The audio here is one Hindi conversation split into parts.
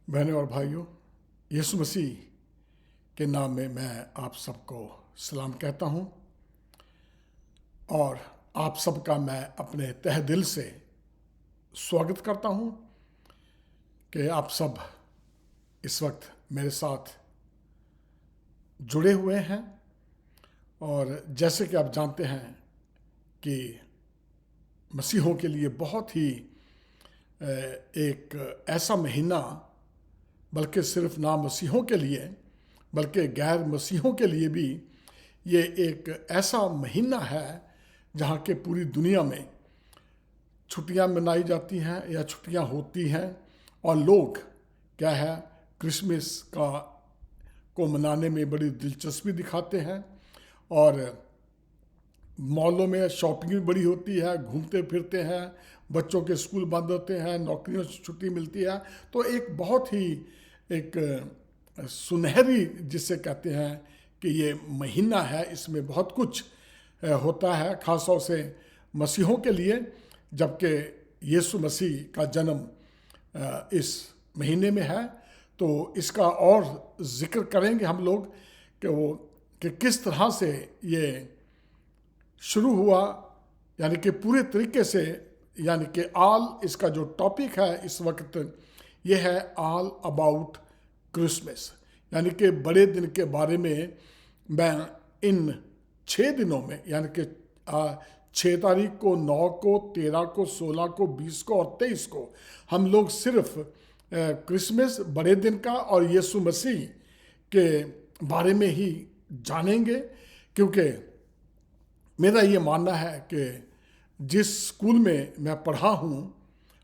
बहनों और भाइयों, यीशु मसीह के नाम में मैं आप सबको सलाम कहता हूं और आप सबका मैं अपने तहे दिल से स्वागत करता हूं कि आप सब इस वक्त मेरे साथ जुड़े हुए हैं। और जैसे कि आप जानते हैं कि मसीहों के लिए बहुत ही एक ऐसा महीना, बल्कि सिर्फ ना मसीहों के लिए बल्कि गैर मसीहों के लिए भी ये एक ऐसा महीना है जहाँ के पूरी दुनिया में छुट्टियाँ मनाई जाती हैं या छुट्टियाँ होती हैं और लोग क्या है क्रिसमस को मनाने में बड़ी दिलचस्पी दिखाते हैं। और मॉलों में शॉपिंग भी बड़ी होती है, घूमते फिरते हैं, बच्चों के स्कूल बंद होते हैं, नौकरियों से छुट्टी मिलती है। तो एक बहुत ही एक सुनहरी जिसे कहते हैं कि ये महीना है, इसमें बहुत कुछ होता है ख़ास तौर से मसीहों के लिए, जबकि यीशु मसीह का जन्म इस महीने में है। तो इसका और जिक्र करेंगे हम लोग कि किस तरह से ये शुरू हुआ, यानी कि पूरे तरीके से, यानी कि इसका जो टॉपिक है इस वक्त ये है ऑल अबाउट क्रिसमस, यानी कि बड़े दिन के बारे में। मैं इन 6 दिनों में, यानी कि 6 तारीख को, 9 को, 13 को, 16 को, 20 को और 23 को हम लोग सिर्फ क्रिसमस, बड़े दिन का और यीशु मसीह के बारे में ही जानेंगे। क्योंकि मेरा ये मानना है कि जिस स्कूल में मैं पढ़ा हूँ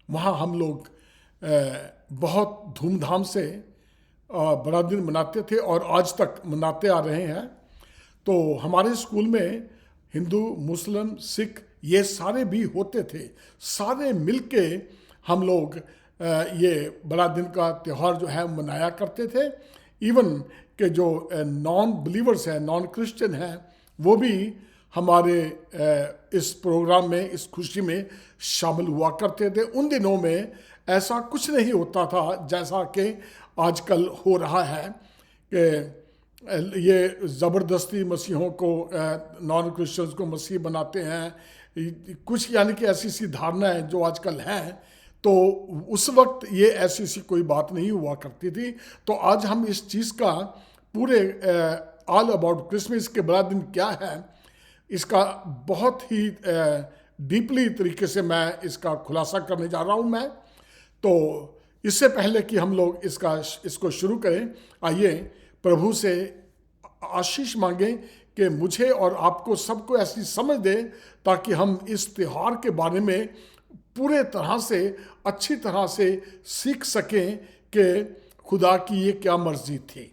वहाँ हम लोग बहुत धूमधाम से बड़ा दिन मनाते थे और आज तक मनाते आ रहे हैं। तो हमारे स्कूल में हिंदू, मुस्लिम, सिख ये सारे भी होते थे। सारे मिलके हम लोग ये बड़ा दिन का त्यौहार जो है मनाया करते थे। इवन के जो नॉन बिलीवर्स हैं, नॉन क्रिश्चियन हैं, वो भी हमारे इस प्रोग्राम में, इस खुशी में शामिल हुआ करते थे। उन दिनों में ऐसा कुछ नहीं होता था जैसा कि आजकल हो रहा है कि ये ज़बरदस्ती मसीहों को, नॉन क्रिश्चियंस को मसीह बनाते हैं। कुछ यानी कि ऐसी सी धारणाएं जो आजकल हैं, तो उस वक्त ये ऐसी सी कोई बात नहीं हुआ करती थी। तो आज हम इस चीज़ का पूरे ऑल अबाउट क्रिसमस के बड़ा दिन क्या है, इसका बहुत ही डीपली तरीके से मैं इसका खुलासा करने जा रहा हूँ मैं। तो इससे पहले कि हम लोग इसको शुरू करें, आइए प्रभु से आशीष मांगें कि मुझे और आपको सबको ऐसी समझ दे ताकि हम इस त्यौहार के बारे में पूरे तरह से, अच्छी तरह से सीख सकें कि खुदा की ये क्या मर्जी थी,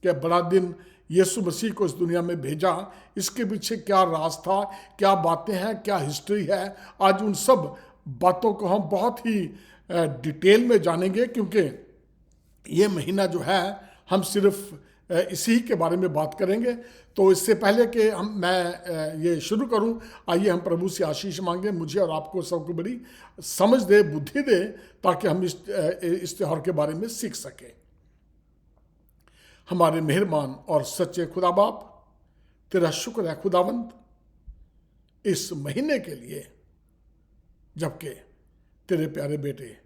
कि बड़ा दिन यीशु मसीह को इस दुनिया में भेजा, इसके पीछे क्या राज था, क्या बातें हैं, क्या हिस्ट्री है। आज उन सब बातों को हम बहुत ही डिटेल में जानेंगे, क्योंकि ये महीना जो है हम सिर्फ इसी के बारे में बात करेंगे। तो इससे पहले कि मैं ये शुरू करूं, आइए हम प्रभु से आशीष मांगें, मुझे और आपको सबको बड़ी समझ दे, बुद्धि दे, ताकि हम इस त्यौहार के बारे में सीख सकें। हमारे मेहरबान और सच्चे खुदा बाप, तेरा शुक्र है खुदावंद इस महीने के लिए, जबकि तेरे प्यारे बेटे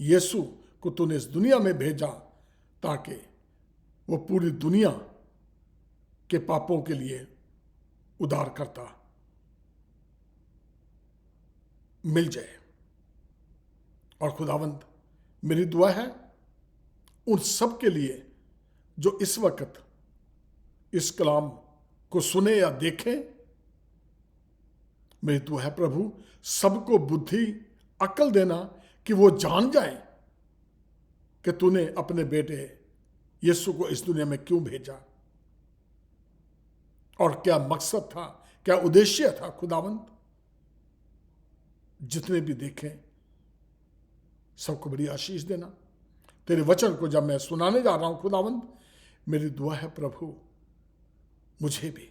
यीशु को तूने इस दुनिया में भेजा ताकि वो पूरी दुनिया के पापों के लिए उद्धार करता मिल जाए। और खुदावंद, मेरी दुआ है उन सब के लिए जो इस वक्त इस कलाम को सुने या देखें। मेरी दुआ है प्रभु, सबको बुद्धि, अक्ल देना कि वो जान जाए कि तूने अपने बेटे यीशु को इस दुनिया में क्यों भेजा और क्या मकसद था, क्या उद्देश्य था। खुदावंद, जितने भी देखें सबको बड़ी आशीष देना। तेरे वचन को जब मैं सुनाने जा रहा हूं खुदावंद, मेरी दुआ है प्रभु, मुझे भी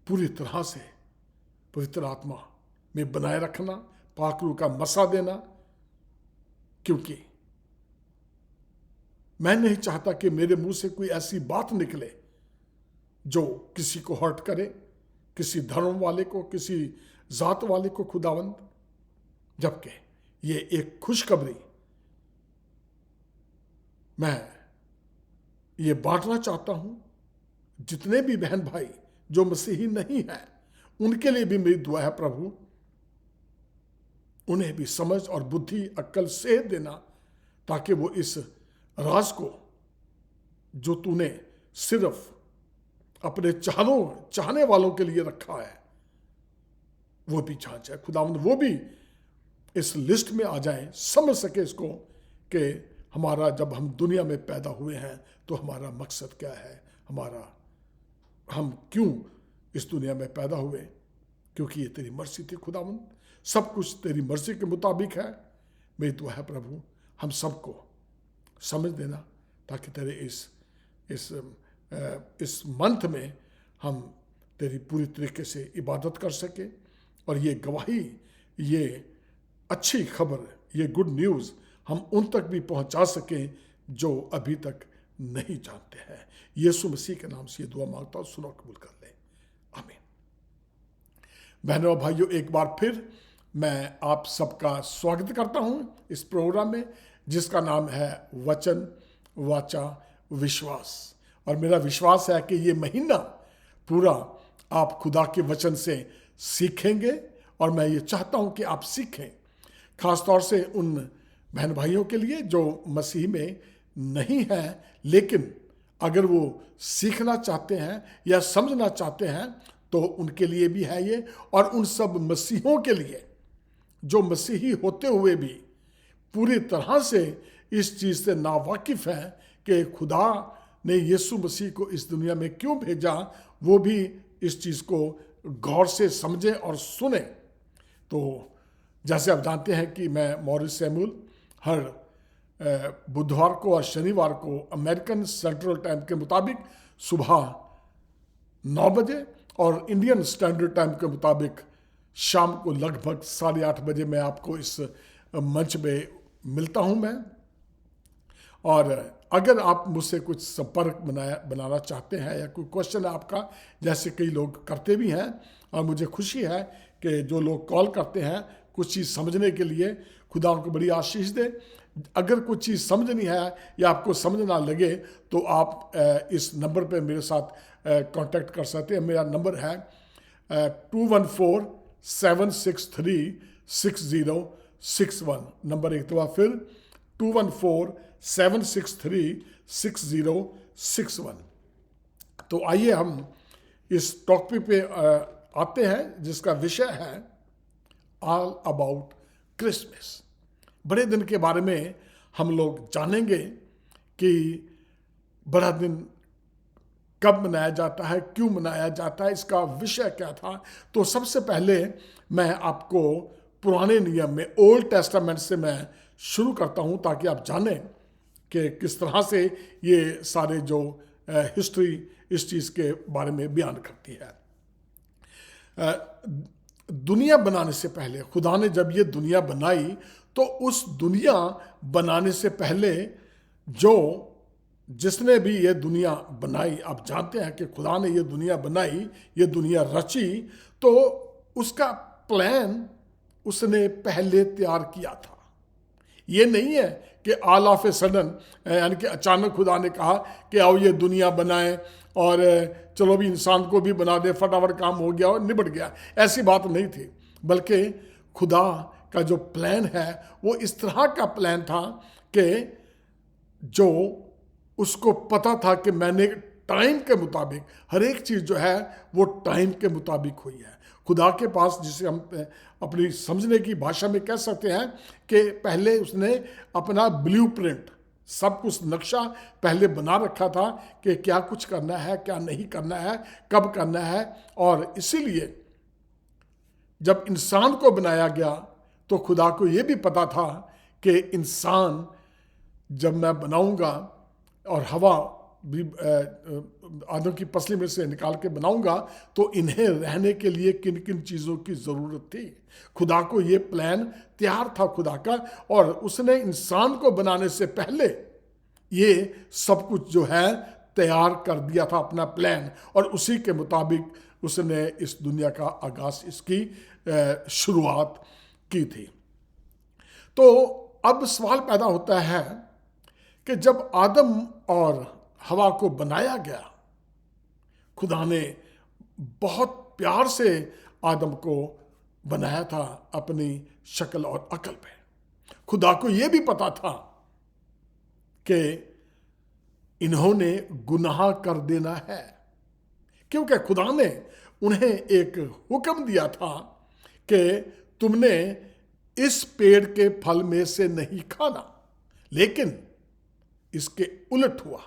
पूरी तरह से पवित्र आत्मा में बनाए रखना, पाक रूह का मसा देना, क्योंकि मैं नहीं चाहता कि मेरे मुंह से कोई ऐसी बात निकले जो किसी को हर्ट करे, किसी धर्म वाले को, किसी जात वाले को खुदावंद, जबकि ये एक खुशखबरी मैं ये बांटना चाहता हूं। जितने भी बहन भाई जो मसीही नहीं हैं, उनके लिए भी मेरी दुआ है प्रभु, उन्हें भी समझ और बुद्धि, अक्ल, सेहत देना, ताकि वो इस राज को जो तूने सिर्फ अपने चाहने वालों के लिए रखा है, वो भी जान जाए खुदावंद, वो भी इस लिस्ट में आ जाए, समझ सके इसको कि हमारा, जब हम दुनिया में पैदा हुए हैं तो हमारा मकसद क्या है, हम क्यों इस दुनिया में पैदा हुए, क्योंकि ये तेरी मर्जी थी खुदावंद, सब कुछ तेरी मर्जी के मुताबिक है। मेरी दुआ है प्रभु, हम सबको समझ देना, ताकि तेरे इस मंथ में हम तेरी पूरी तरीके से इबादत कर सके, और ये गवाही, ये अच्छी खबर, ये गुड न्यूज़ हम उन तक भी पहुंचा सकें जो अभी तक नहीं जानते हैं। यीशु मसीह के नाम से ये दुआ मांगता हूं, सुनो, कबूल कर ले, आमीन। बहनों और भाइयों, एक बार फिर मैं आप सबका स्वागत करता हूं इस प्रोग्राम में, जिसका नाम है वचन, वाचा, विश्वास। और मेरा विश्वास है कि ये महीना पूरा आप खुदा के वचन से सीखेंगे, और मैं ये चाहता हूं कि आप सीखें, खासतौर से उन बहन भाइयों के लिए जो मसीह में नहीं हैं, लेकिन अगर वो सीखना चाहते हैं या समझना चाहते हैं तो उनके लिए भी है ये, और उन सब मसीहों के लिए जो मसीही होते हुए भी पूरी तरह से इस चीज़ से नावाकिफ़ हैं कि खुदा ने यीशु मसीह को इस दुनिया में क्यों भेजा, वो भी इस चीज़ को गौर से समझें और सुने। तो जैसे आप जानते हैं कि मैं मॉरिस सैमुअल हर बुधवार को और शनिवार को अमेरिकन सेंट्रल टाइम के मुताबिक सुबह 9 बजे और इंडियन स्टैंडर्ड टाइम के मुताबिक शाम को लगभग 8:30 बजे मैं आपको इस मंच पे मिलता हूं मैं। और अगर आप मुझसे कुछ संपर्क बनाना चाहते हैं या कोई क्वेश्चन है आपका, जैसे कई लोग करते भी हैं, और मुझे खुशी है कि जो लोग कॉल करते हैं कुछ चीज़ समझने के लिए, खुदा उनको बड़ी आशीष दे। अगर कुछ चीज़ समझनी है या आपको समझ ना लगे तो आप इस नंबर पे मेरे साथ कांटेक्ट कर सकते हैं। मेरा नंबर है 214-763-6061। नंबर एक दफ़ा फिर 214-763-6061। तो आइए हम इस टॉपिक पे आते हैं, जिसका विषय है ऑल अबाउट क्रिसमस। बड़े दिन के बारे में हम लोग जानेंगे कि बड़ा दिन कब मनाया जाता है, क्यों मनाया जाता है, इसका विषय क्या था। तो सबसे पहले मैं आपको पुराने नियम में, ओल्ड टेस्टामेंट से मैं शुरू करता हूं, ताकि आप जानें कि किस तरह से ये सारे जो हिस्ट्री इस चीज़ के बारे में बयान करती है। दुनिया बनाने से पहले, खुदा ने जब ये दुनिया बनाई, तो उस दुनिया बनाने से पहले जिसने भी ये दुनिया बनाई, आप जानते हैं कि खुदा ने ये दुनिया बनाई, ये दुनिया रची, तो उसका प्लान उसने पहले तैयार किया था। ये नहीं है कि ऑल ऑफ ए सडन, यानी कि अचानक खुदा ने कहा कि आओ ये दुनिया बनाएं और चलो भी इंसान को भी बना दे, फटाफट काम हो गया और निबट गया। ऐसी बात नहीं थी, बल्कि खुदा का जो प्लान है वो इस तरह का प्लान था कि जो उसको पता था कि मैंने टाइम के मुताबिक हर एक चीज़ जो है वो टाइम के मुताबिक हुई है। खुदा के पास, जिसे हम अपनी समझने की भाषा में कह सकते हैं कि पहले उसने अपना ब्लूप्रिंट, सब कुछ नक्शा पहले बना रखा था कि क्या कुछ करना है, क्या नहीं करना है, कब करना है। और इसीलिए जब इंसान को बनाया गया तो खुदा को ये भी पता था कि इंसान जब मैं बनाऊंगा और हवा भी आदम की पसली में से निकाल के बनाऊंगा, तो इन्हें रहने के लिए किन किन चीज़ों की ज़रूरत थी। खुदा को ये प्लान तैयार था खुदा का, और उसने इंसान को बनाने से पहले ये सब कुछ जो है तैयार कर दिया था अपना प्लान, और उसी के मुताबिक उसने इस दुनिया का आगाज, इसकी शुरुआत की थी। तो अब सवाल पैदा होता है कि जब आदम और हवा को बनाया गया, खुदा ने बहुत प्यार से आदम को बनाया था अपनी शक्ल और अकल पे। खुदा को यह भी पता था कि इन्होंने गुनाह कर देना है, क्योंकि खुदा ने उन्हें एक हुक्म दिया था कि तुमने इस पेड़ के फल में से नहीं खाना, लेकिन इसके उलट हुआ।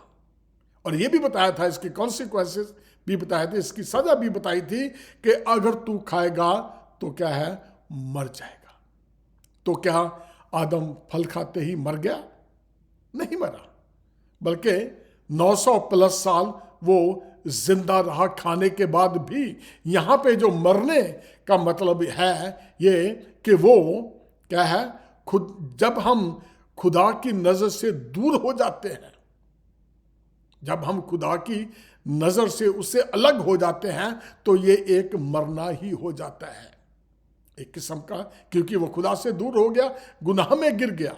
और यह भी बताया था, इसके कॉन्सिक्वेंसेस भी बताए थे, इसकी सजा भी बताई थी कि अगर तू खाएगा तो क्या है, मर जाएगा। तो क्या आदम फल खाते ही मर गया? नहीं मरा, बल्कि 900 प्लस साल वो जिंदा रहा खाने के बाद भी। यहां पे जो मरने का मतलब है ये कि वो क्या है, जब हम खुदा की नजर से दूर हो जाते हैं, जब हम खुदा की नजर से उससे अलग हो जाते हैं, तो ये एक मरना ही हो जाता है एक किस्म का, क्योंकि वो खुदा से दूर हो गया, गुनाह में गिर गया।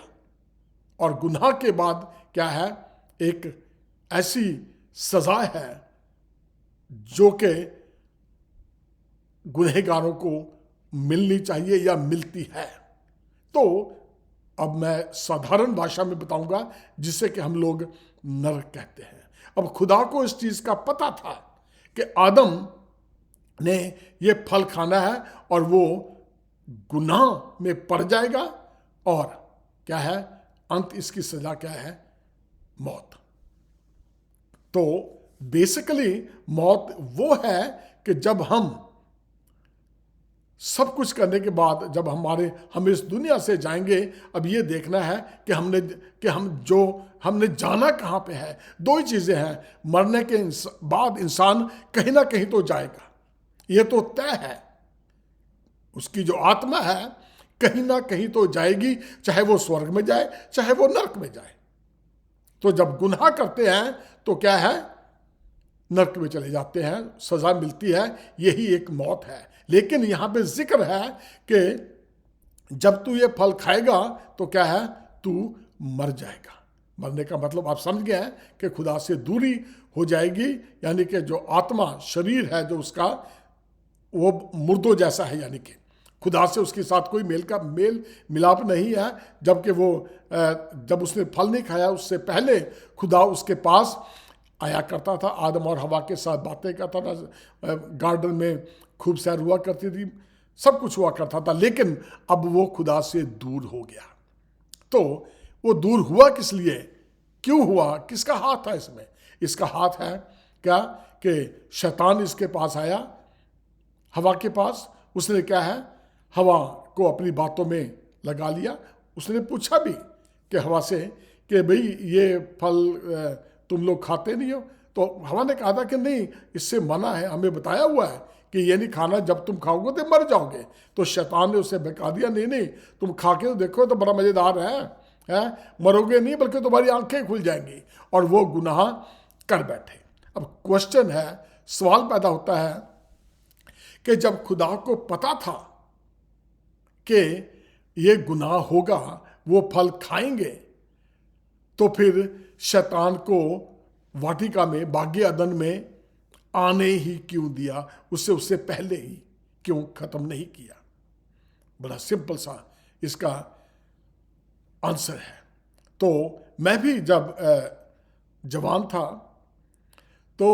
और गुनाह के बाद क्या है, एक ऐसी सजा है जो कि गुनहगारों को मिलनी चाहिए या मिलती है। तो अब मैं साधारण भाषा में बताऊंगा, जिससे कि हम लोग नरक कहते हैं। अब खुदा को इस चीज का पता था कि आदम ने ये फल खाना है और वो गुनाह में पड़ जाएगा, और क्या है, अंत इसकी सजा क्या है, मौत। तो बेसिकली मौत वो है कि जब हम सब कुछ करने के बाद जब हम इस दुनिया से जाएंगे, अब ये देखना है कि हमने जाना कहाँ पे है। दो ही चीज़ें हैं, मरने के बाद इंसान कहीं ना कहीं तो जाएगा, ये तो तय है। उसकी जो आत्मा है कहीं ना कहीं तो जाएगी, चाहे वो स्वर्ग में जाए चाहे वो नरक में जाए। तो जब गुनाह करते हैं तो क्या है, नरक में चले जाते हैं, सजा मिलती है, यही एक मौत है। लेकिन यहां पे जिक्र है कि जब तू ये फल खाएगा तो क्या है, तू मर जाएगा। मरने का मतलब आप समझ गए हैं कि खुदा से दूरी हो जाएगी, यानी कि जो आत्मा शरीर है जो उसका, वो मुर्दों जैसा है, यानी कि खुदा से उसके साथ कोई मेल मिलाप नहीं है। जबकि वो जब उसने फल नहीं खाया उससे पहले खुदा उसके पास आया करता था, आदम और हवा के साथ बातें करता था, गार्डन में खूब सैर हुआ करती थी, सब कुछ हुआ करता था। लेकिन अब वो खुदा से दूर हो गया। तो वो दूर हुआ किस लिए, क्यों हुआ, किसका हाथ था इसमें? इसका हाथ है क्या कि शैतान इसके पास आया, हवा के पास। उसने क्या है, हवा को अपनी बातों में लगा लिया। उसने पूछा भी कि हवा से कि भाई ये फल तुम लोग खाते नहीं हो? तो हवा ने कहा था कि नहीं, इससे मना है, हमें बताया हुआ है कि ये नहीं खाना, जब तुम खाओगे तो मर जाओगे। तो शैतान ने उसे बहका दिया, नहीं तुम खा के तो देखो, तो बड़ा मजेदार है, मरोगे नहीं बल्कि तुम्हारी आंखें खुल जाएंगी। और वो गुनाह कर बैठे। अब क्वेश्चन है, सवाल पैदा होता है कि जब खुदा को पता था कि ये गुनाह होगा, वो फल खाएंगे, तो फिर शैतान को वाटिका में, बागे अदन में आने ही क्यों दिया? उससे पहले ही क्यों खत्म नहीं किया? बड़ा सिंपल सा इसका आंसर है। तो मैं भी जब जवान था तो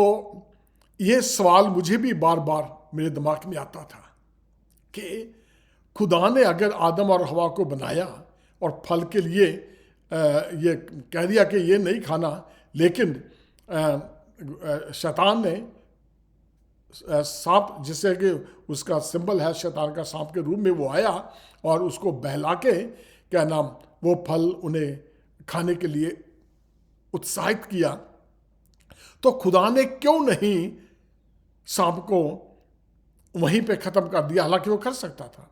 ये सवाल मुझे भी बार बार मेरे दिमाग में आता था कि खुदा ने अगर आदम और हवा को बनाया और फल के लिए ये कह दिया कि ये नहीं खाना, लेकिन शैतान ने सांप, जिससे कि उसका सिंबल है शैतान का, सांप के रूप में वो आया और उसको बहला के क्या नाम, वो फल उन्हें खाने के लिए उत्साहित किया। तो खुदा ने क्यों नहीं सांप को वहीं पे खत्म कर दिया, हालांकि वो कर सकता था।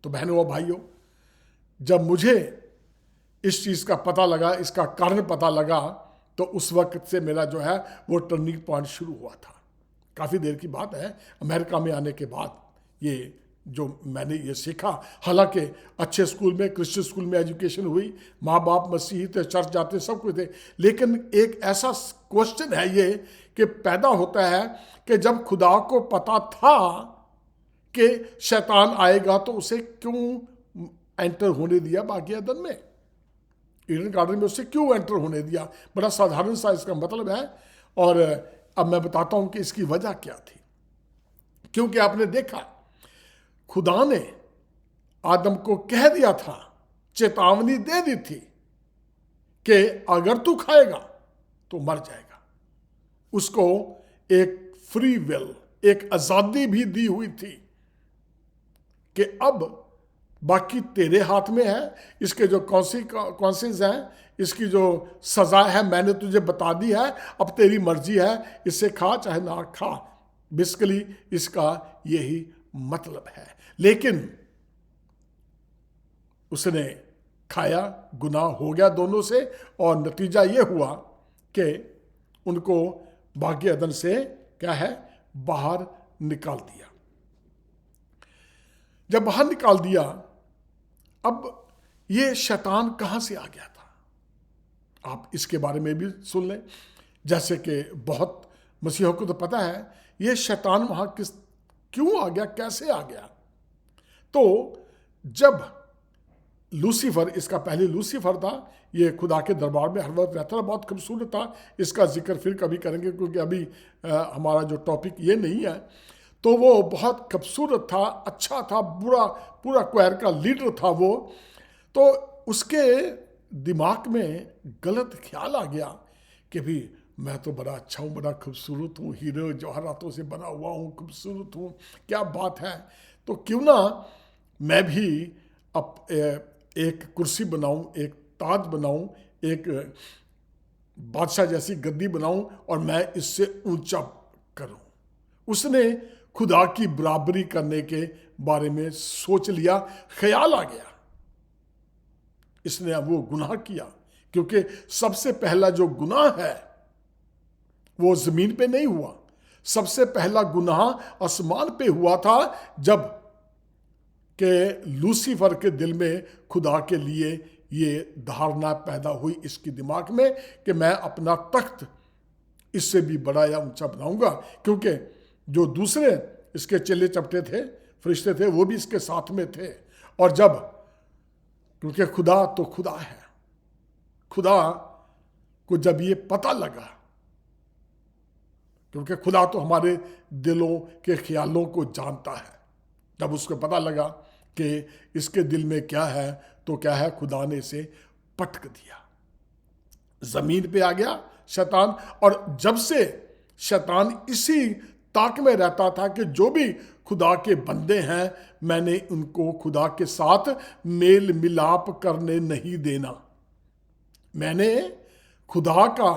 तो बहनों और भाइयों, जब मुझे इस चीज का पता लगा, इसका कारण पता लगा, तो उस वक्त से मेरा जो है वो टर्निंग पॉइंट शुरू हुआ था। काफी देर की बात है, अमेरिका में आने के बाद ये जो मैंने ये सीखा। हालांकि अच्छे स्कूल में, क्रिश्चियन स्कूल में एजुकेशन हुई, माँ बाप मसीही थे, चर्च जाते, सब कुछ थे, लेकिन एक ऐसा क्वेश्चन है ये कि पैदा होता है कि जब खुदा को पता था कि शैतान आएगा तो उसे क्यों एंटर होने दिया बाकी अदन में, ईडन गार्डन में उसे क्यों एंटर होने दिया? बड़ा साधारण सा इसका मतलब है, और अब मैं बताता हूं कि इसकी वजह क्या थी। क्योंकि आपने देखा, खुदा ने आदम को कह दिया था, चेतावनी दे दी थी कि अगर तू खाएगा तो मर जाएगा। उसको एक फ्री विल, एक आजादी भी दी हुई थी कि अब बाकी तेरे हाथ में है, इसके जो कॉन्सिक्वेंसेस हैं, इसकी जो सजा है मैंने तुझे बता दी है, अब तेरी मर्जी है, इसे खा चाहे ना खा। बेसिकली इसका यही मतलब है। लेकिन उसने खाया, गुनाह हो गया दोनों से, और नतीजा यह हुआ कि उनको बागी अदन से क्या है, बाहर निकाल दिया। जब बाहर निकाल दिया, अब ये शैतान कहां से आ गया था, आप इसके बारे में भी सुन लें। जैसे कि बहुत मसीहों को तो पता है ये शैतान वहां क्यों आ गया, कैसे आ गया। तो जब लूसीफर, इसका पहले लूसीफर था, ये खुदा के दरबार में हर वक्त रहता था, बहुत खूबसूरत था। इसका जिक्र फिर कभी करेंगे क्योंकि अभी हमारा जो टॉपिक ये नहीं है। तो वो बहुत खूबसूरत था, अच्छा था, पूरा क्वायर का लीडर था वो। तो उसके दिमाग में गलत ख्याल आ गया कि भी मैं तो बड़ा अच्छा हूँ, बड़ा खूबसूरत हूँ, हीरो जवाहरातों से बना हुआ हूँ, खूबसूरत हूँ, क्या बात है। तो क्यों ना मैं भी एक कुर्सी बनाऊं, एक ताज बनाऊं, एक बादशाह जैसी गद्दी बनाऊं और मैं इससे ऊंचा करूं। उसने खुदा की बराबरी करने के बारे में सोच लिया, ख्याल आ गया। इसने वो गुनाह किया, क्योंकि सबसे पहला जो गुनाह है वो जमीन पे नहीं हुआ, सबसे पहला गुनाह आसमान पे हुआ था, जब के लूसीफर के दिल में खुदा के लिए ये धारणा पैदा हुई इसके दिमाग में कि मैं अपना तख्त इससे भी बड़ा या ऊंचा बनाऊंगा। क्योंकि जो दूसरे इसके चेले चपटे थे, फरिश्ते थे, वो भी इसके साथ में थे। और जब, क्योंकि खुदा तो खुदा है, खुदा को जब ये पता लगा, क्योंकि खुदा तो हमारे दिलों के ख्यालों को जानता है, जब उसको पता लगा कि इसके दिल में क्या है, तो क्या है, खुदा ने इसे पटक दिया, जमीन पे आ गया शैतान। और जब से शैतान इसी ताक में रहता था कि जो भी खुदा के बंदे हैं, मैंने उनको खुदा के साथ मेल मिलाप करने नहीं देना, मैंने खुदा का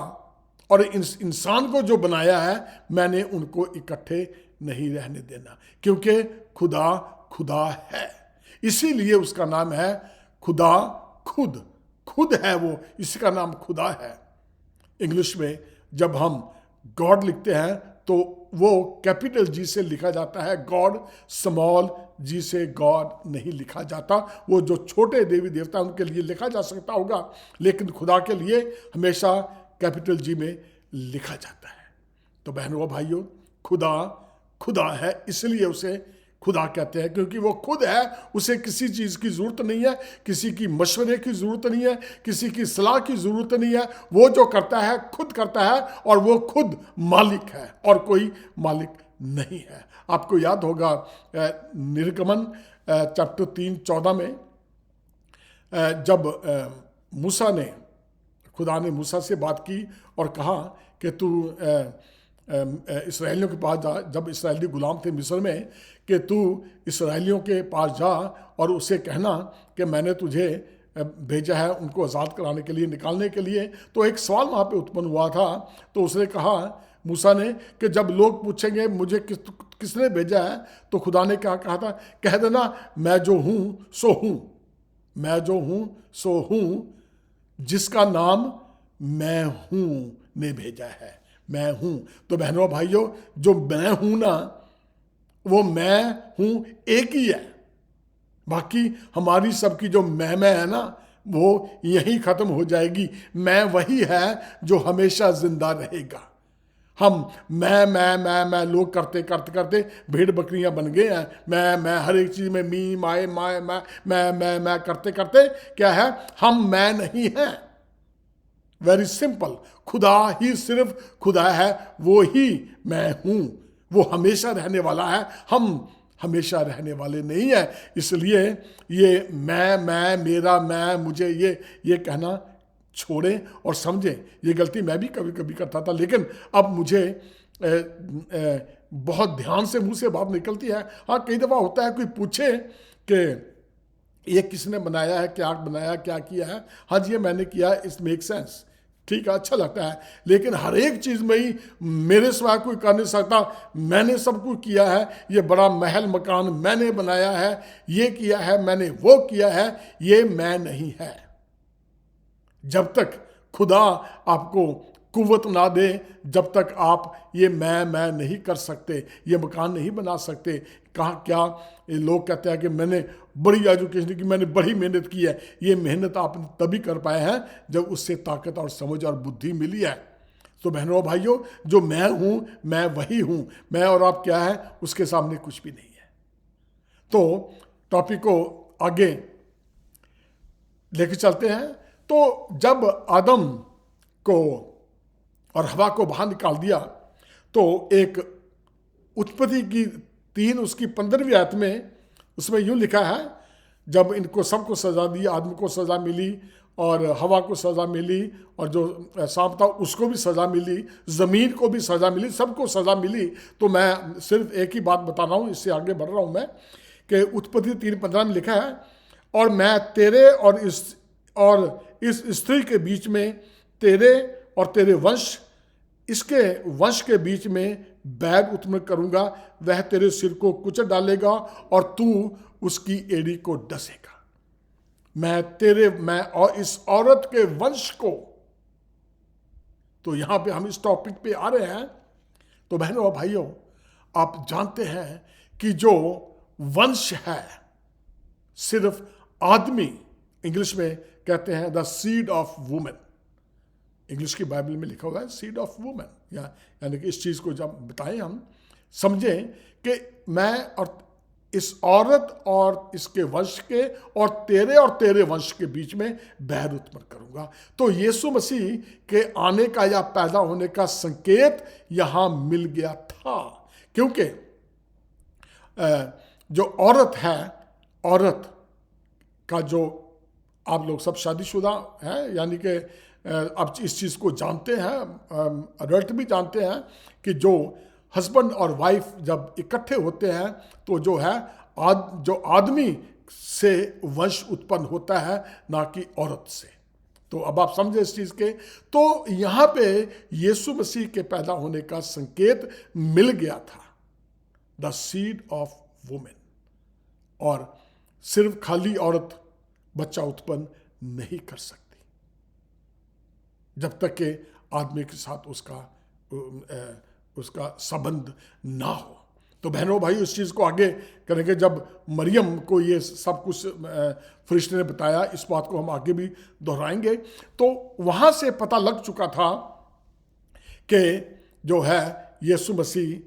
और इंसान को जो बनाया है, मैंने उनको इकट्ठे नहीं रहने देना, क्योंकि खुदा खुदा है। इसीलिए उसका नाम है खुदा, खुद है वो, इसका नाम खुदा है। इंग्लिश में जब हम गॉड लिखते हैं तो वो कैपिटल जी से लिखा जाता है गॉड, स्मॉल जी से गॉड नहीं लिखा जाता। वो जो छोटे देवी देवता उनके लिए लिखा जा सकता होगा, लेकिन खुदा के लिए हमेशा कैपिटल जी में लिखा जाता है। तो बहनों और भाइयों, खुदा है, इसलिए उसे खुदा कहते हैं, क्योंकि वो खुद है, उसे किसी चीज़ की ज़रूरत नहीं है, किसी की मशवरे की ज़रूरत नहीं है, किसी की सलाह की ज़रूरत नहीं है। वो जो करता है खुद करता है, और वो खुद मालिक है और कोई मालिक नहीं है। आपको याद होगा निर्गमन चैप्टर 3:14 में जब खुदा ने मूसा से बात की और कहा कि तू इसराइलियों के पास जा, जब इसराइली गुलाम थे मिस्र में, कि तू इसराइलियों के पास जा और उससे कहना कि मैंने तुझे भेजा है उनको आज़ाद कराने के लिए, निकालने के लिए। तो एक सवाल वहाँ पे उत्पन्न हुआ था। तो उसने कहा, मूसा ने, कि जब लोग पूछेंगे मुझे किसने भेजा है, तो खुदा ने क्या कहा था, कह देना मैं जो हूँ सो हूँ, मैं जो हूँ सो हूँ, जिसका नाम मैं हूँ ने भेजा है, मैं हूँ। तो बहनों भाइयों, जो मैं हूँ ना, वो मैं हूँ एक ही है। बाकी हमारी सबकी जो मैं है ना, वो यहीं ख़त्म हो जाएगी। मैं वही है जो हमेशा जिंदा रहेगा। हम मैं लोग करते करते करते भेड़ बकरियां बन गए हैं। मैं हर एक चीज़ में मी माए माए मैं करते करते क्या है, हम मैं नहीं हैं। वेरी सिंपल, खुदा ही सिर्फ खुदा है, वो ही मैं हूँ, वो हमेशा रहने वाला है, हम हमेशा रहने वाले नहीं है। इसलिए ये मैं मेरा मैं मुझे ये कहना छोड़ें और समझें। ये गलती मैं भी कभी कभी करता था, लेकिन अब मुझे बहुत ध्यान से मुंह से बात निकलती है। हाँ, कई दफ़ा होता है कोई पूछे कि ये किसने बनाया है, क्या बनाया, क्या किया है, हाँ जी ये मैंने किया, इट्स मेक सेंस, ठीक है, अच्छा लगता है। लेकिन हर एक चीज़ में ही मेरे सिवा कोई कर नहीं सकता, मैंने सब कुछ किया है, ये बड़ा महल मकान मैंने बनाया है, ये किया है मैंने, वो किया है, ये मैं नहीं है। जब तक खुदा आपको कुव्वत ना दे, जब तक आप ये मैं नहीं कर सकते, ये मकान नहीं बना सकते। कहाँ क्या लोग कहते हैं कि मैंने बड़ी एजुकेशन की, मैंने बड़ी मेहनत की है। ये मेहनत आप तभी कर पाए हैं जब उससे ताकत और समझ और बुद्धि मिली है। तो बहनों भाइयों, जो मैं हूँ मैं वही हूँ, मैं और आप क्या है उसके सामने कुछ भी नहीं है। तो टॉपिक को आगे लेके चलते हैं। तो जब आदम को और हवा को बाहर निकाल दिया, तो एक उत्पत्ति की 3 उसकी 15वीं आयत में उसमें यूँ लिखा है, जब इनको सबको सज़ा दी, आदम को सज़ा मिली और हवा को सज़ा मिली और जो सांप था उसको भी सज़ा मिली, ज़मीन को भी सज़ा मिली, सबको सज़ा मिली। तो मैं सिर्फ एक ही बात बता रहा हूँ, इससे आगे बढ़ रहा हूँ मैं, कि उत्पत्ति 3:15 में लिखा है, और मैं तेरे और इस स्त्री के बीच में, तेरे और तेरे वंश, इसके वंश के बीच में बैर उत्पन्न करूंगा, वह तेरे सिर को कुचल डालेगा और तू उसकी एड़ी को डसेगा। मैं और इस औरत के वंश को। तो यहां पे हम इस टॉपिक पे आ रहे हैं। तो बहनों और भाइयों, आप जानते हैं कि जो वंश है सिर्फ आदमी, इंग्लिश में कहते हैं the seed of women, English की बाइबल में लिखा हुआ है सीड ऑफ वुमेन, यानी कि इस चीज़ को जब बताएं हम समझें कि मैं और इस औरत और इसके वंश के और तेरे वंश के बीच में बैर उत्पन्न करूंगा। तो यीशु मसीह के आने का या पैदा होने का संकेत यहां मिल गया था, क्योंकि जो औरत है, औरत का जो, आप लोग सब शादीशुदा हैं, यानी कि अब इस चीज़ को जानते हैं, अडल्ट भी जानते हैं कि जो हस्बैंड और वाइफ जब इकट्ठे होते हैं तो जो है जो आदमी से वंश उत्पन्न होता है, ना कि औरत से। तो अब आप समझे इस चीज़ के। तो यहाँ पे यीशु मसीह के पैदा होने का संकेत मिल गया था, द सीड ऑफ वुमेन। और सिर्फ खाली औरत बच्चा उत्पन्न नहीं कर सकती जब तक कि आदमी के साथ उसका संबंध ना हो। तो बहनों भाई, उस चीज़ को आगे करेंगे। जब मरियम को ये सब कुछ फरिश्ते ने बताया, इस बात को हम आगे भी दोहराएंगे। तो वहाँ से पता लग चुका था कि जो है यीशु मसीह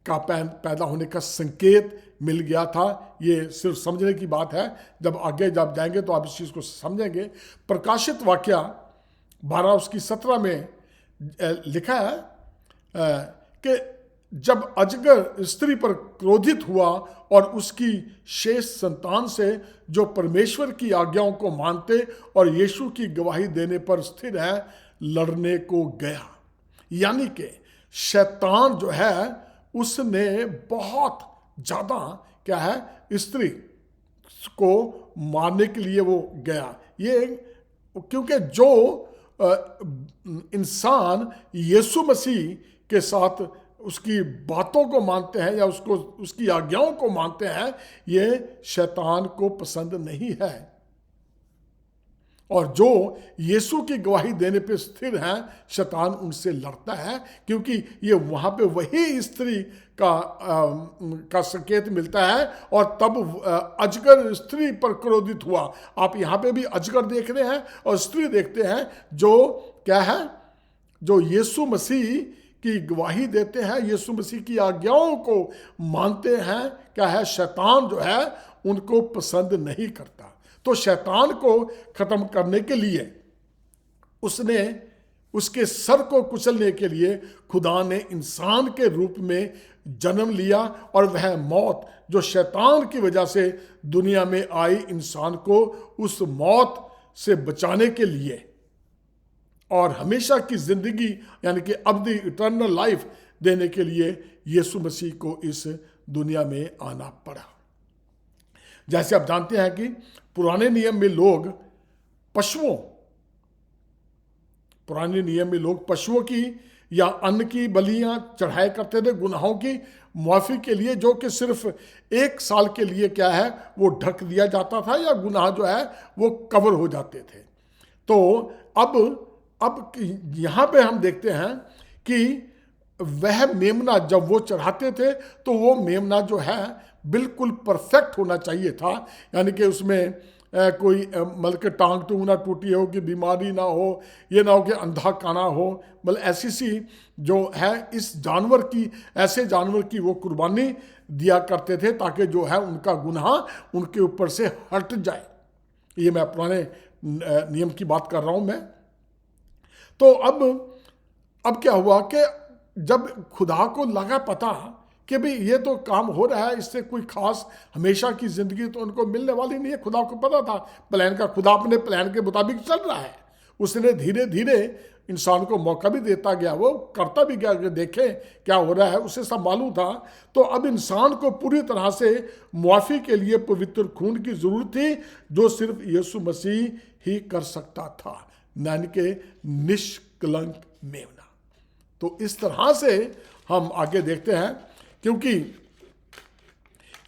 का पैदा होने का संकेत मिल गया था। ये सिर्फ समझने की बात है, जब आगे जब जाएंगे तो आप इस चीज़ को समझेंगे। प्रकाशित वाक्या 12:17 में लिखा है कि जब अजगर स्त्री पर क्रोधित हुआ और उसकी शेष संतान से जो परमेश्वर की आज्ञाओं को मानते और यीशु की गवाही देने पर स्थिर है, लड़ने को गया। यानी कि शैतान जो है उसने बहुत ज़्यादा क्या है, स्त्री को मारने के लिए वो गया। ये क्योंकि जो इंसान यीशु मसीह के साथ उसकी बातों को मानते हैं या उसको उसकी आज्ञाओं को मानते हैं, ये शैतान को पसंद नहीं है। और जो यीशु की गवाही देने पे स्थिर हैं, शैतान उनसे लड़ता है, क्योंकि ये वहाँ पे वही स्त्री का संकेत मिलता है। और तब अजगर स्त्री पर क्रोधित हुआ। आप यहाँ पे भी अजगर देख रहे हैं और स्त्री देखते हैं, जो क्या है, जो यीशु मसीह की गवाही देते हैं, यीशु मसीह की आज्ञाओं को मानते हैं। क्या है, शैतान जो है उनको पसंद नहीं करता। तो शैतान को खत्म करने के लिए उसने उसके सर को कुचलने के लिए खुदा ने इंसान के रूप में जन्म लिया। और वह मौत जो शैतान की वजह से दुनिया में आई, इंसान को उस मौत से बचाने के लिए और हमेशा की जिंदगी यानी कि अब्दी इटर्नल लाइफ देने के लिए यीशु मसीह को इस दुनिया में आना पड़ा। जैसे आप जानते हैं कि पुराने नियम में लोग पशुओं की या अन्न की बलियां चढ़ाया करते थे गुनाहों की मुआफी के लिए, जो कि सिर्फ 1 साल के लिए क्या है वो ढक दिया जाता था या गुनाह जो है वो कवर हो जाते थे। तो अब यहाँ पे हम देखते हैं कि वह मेमना जब वो चढ़ाते थे तो वो मेमना जो है बिल्कुल परफेक्ट होना चाहिए था, यानी कि उसमें कोई मतलब कि टांग टूंग ना टूटी हो, कि बीमारी ना हो, ये ना हो कि अंधा काना हो। मतलब ऐसी सी जो है इस जानवर की, ऐसे जानवर की वो कुर्बानी दिया करते थे ताकि जो है उनका गुनाह उनके ऊपर से हट जाए। ये मैं पुराने नियम की बात कर रहा हूँ मैं। तो अब क्या हुआ कि जब खुदा को लगा पता कि भाई ये तो काम हो रहा है, इससे कोई खास हमेशा की जिंदगी तो उनको मिलने वाली नहीं है। खुदा को पता था प्लान का, खुदा अपने प्लान के मुताबिक चल रहा है। उसने धीरे धीरे इंसान को मौका भी देता गया, वो करता भी गया कि देखें क्या हो रहा है, उसे सब मालूम था। तो अब इंसान को पूरी तरह से मुआफ़ी के लिए पवित्र खून की जरूरत थी, जो सिर्फ यीशु मसीह ही कर सकता था, यानी कि निष्कलंक मेमना। तो इस तरह से हम आगे देखते हैं, क्योंकि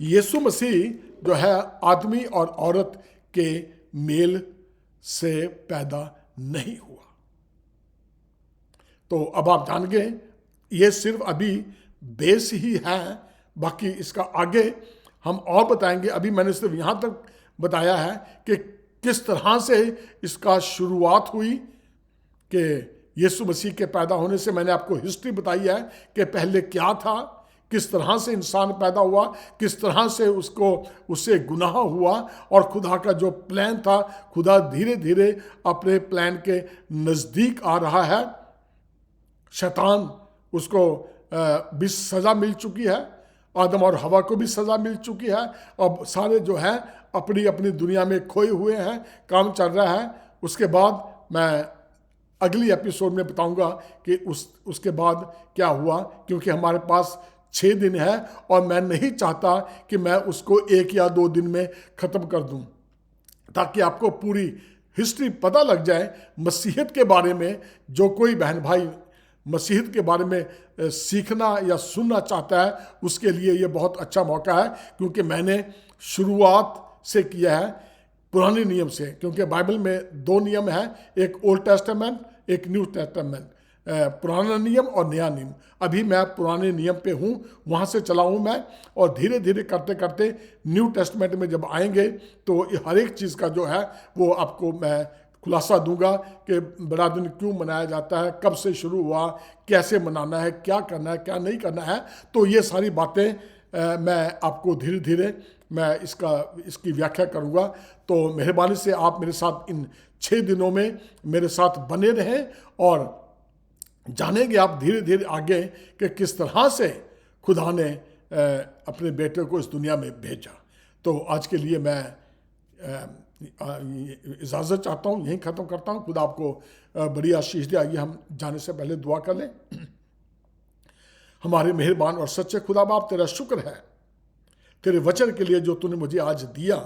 यीशु मसीह जो है आदमी और औरत के मेल से पैदा नहीं हुआ। तो अब आप जान गए, ये सिर्फ अभी बेस ही है, बाकी इसका आगे हम और बताएंगे। अभी मैंने सिर्फ यहाँ तक बताया है कि किस तरह से इसका शुरुआत हुई, कि यीशु मसीह के पैदा होने से मैंने आपको हिस्ट्री बताई है कि पहले क्या था, किस तरह से इंसान पैदा हुआ, किस तरह से उससे गुनाह हुआ, और खुदा का जो प्लान था, खुदा धीरे धीरे अपने प्लान के नज़दीक आ रहा है। शैतान उसको भी सज़ा मिल चुकी है, आदम और हवा को भी सज़ा मिल चुकी है। अब सारे जो हैं अपनी अपनी दुनिया में खोए हुए हैं, काम चल रहा है। उसके बाद मैं अगली एपिसोड में बताऊंगा कि उसके बाद क्या हुआ, क्योंकि हमारे पास 6 दिन है और मैं नहीं चाहता कि मैं उसको 1 या 2 दिन में ख़त्म कर दूं, ताकि आपको पूरी हिस्ट्री पता लग जाए मसीहत के बारे में। जो कोई बहन भाई मसीहत के बारे में सीखना या सुनना चाहता है, उसके लिए ये बहुत अच्छा मौका है, क्योंकि मैंने शुरुआत से किया है पुराने नियम से, क्योंकि बाइबल में 2 नियम हैं, एक ओल्ड टेस्टामेंट, एक न्यू टेस्टामेंट, पुराना नियम और नया नियम। अभी मैं पुराने नियम पे हूँ, वहाँ से चला हूँ मैं, और धीरे धीरे करते करते न्यू टेस्टामेंट में जब आएंगे तो हर एक चीज़ का जो है वो आपको मैं खुलासा दूंगा कि बड़ा दिन क्यों मनाया जाता है, कब से शुरू हुआ, कैसे मनाना है, क्या करना है, क्या नहीं करना है। तो ये सारी बातें मैं आपको धीरे धीरे मैं इसकी व्याख्या करूंगा। तो मेहरबानी से आप मेरे साथ इन 6 दिनों में मेरे साथ बने रहें और जानेंगे आप धीरे धीरे आगे कि किस तरह से खुदा ने अपने बेटे को इस दुनिया में भेजा। तो आज के लिए मैं इजाज़त चाहता हूँ, यहीं ख़त्म करता हूँ। खुदा आपको बड़ी आशीष दे। आइए हम जाने से पहले दुआ कर लें। हमारे मेहरबान और सच्चे खुदा बाप, तेरा शुक्र है तेरे वचन के लिए जो तूने मुझे आज दिया।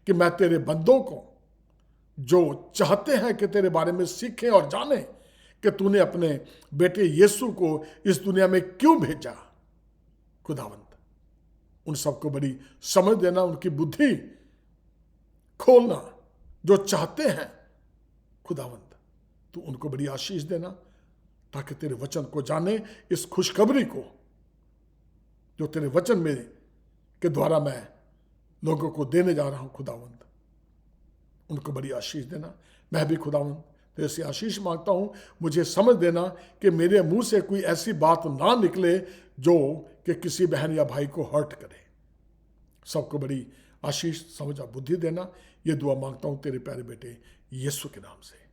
कि मैं तेरे बंदों को जो चाहते हैं कि तेरे बारे में सीखें और जानें कि तूने अपने बेटे यीशु को इस दुनिया में क्यों भेजा, खुदावंद उन सबको बड़ी समझ देना, उनकी बुद्धि खोलना, जो चाहते हैं खुदावंद तू उनको बड़ी आशीष देना, ताकि तेरे वचन को जाने, इस खुशखबरी को जो तेरे वचन में के द्वारा मैं लोगों को देने जा रहा हूं, खुदावंद उनको बड़ी आशीष देना। मैं भी खुदावंद तेरे से आशीष मांगता हूं, मुझे समझ देना कि मेरे मुंह से कोई ऐसी बात ना निकले जो कि किसी बहन या भाई को हर्ट करे। सबको बड़ी आशीष, समझ और बुद्धि देना। ये दुआ मांगता हूं तेरे प्यारे बेटे यीशु के नाम से।